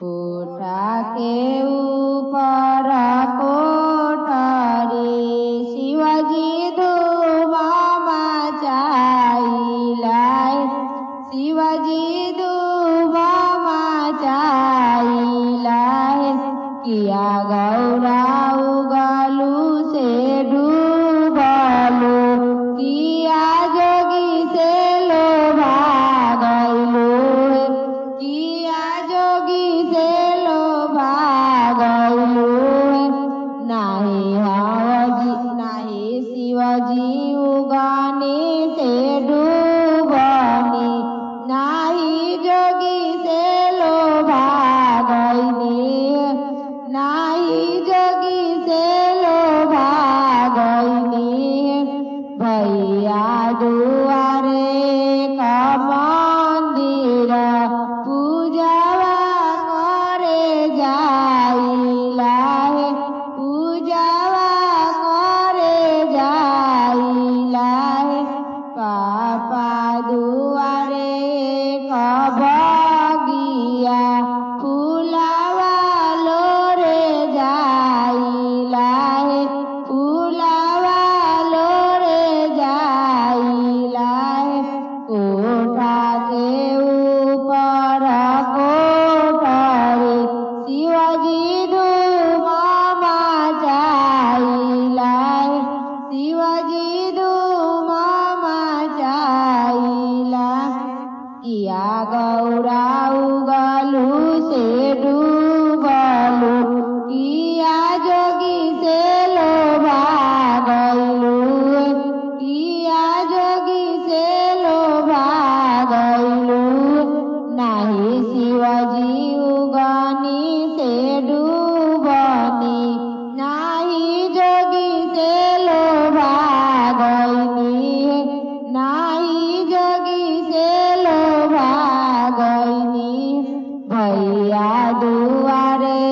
कोठा के ऊपर कोठरी शिवजी धूमा मचाइलाय शिवजी धूमा मचाइलाय किया गौरा उगलू से डूबलू किया जोगी से लोभा गइलू किया जोगी से लोभा गइलू नाही शिवजी उगानी से डूबनी नाही जोगी से लोभा गइनी नाही जोगी से लोभा गइनी भैया दुआरे का मंदिर पूजावा करे जाइलाय पूजावा करे जाइलाय पापा दुआरे का बगिया फूलावा लोरे जाइलाय फूलावा लोरे जाइलाय कोठा के ऊपर कोठरी शिवजी धूमा मचाइलाय शिवजी धूमा मचाइला किया गौरा उगलू से डूबलू किया जोगी से लोभा गइलू किया जोगी से लोभा गइलू नाही शिवजी उगनी से डूबनी नाही जोगी से लोभा गइनी नाही जोगी से लोभा गइनी भैया दुआरे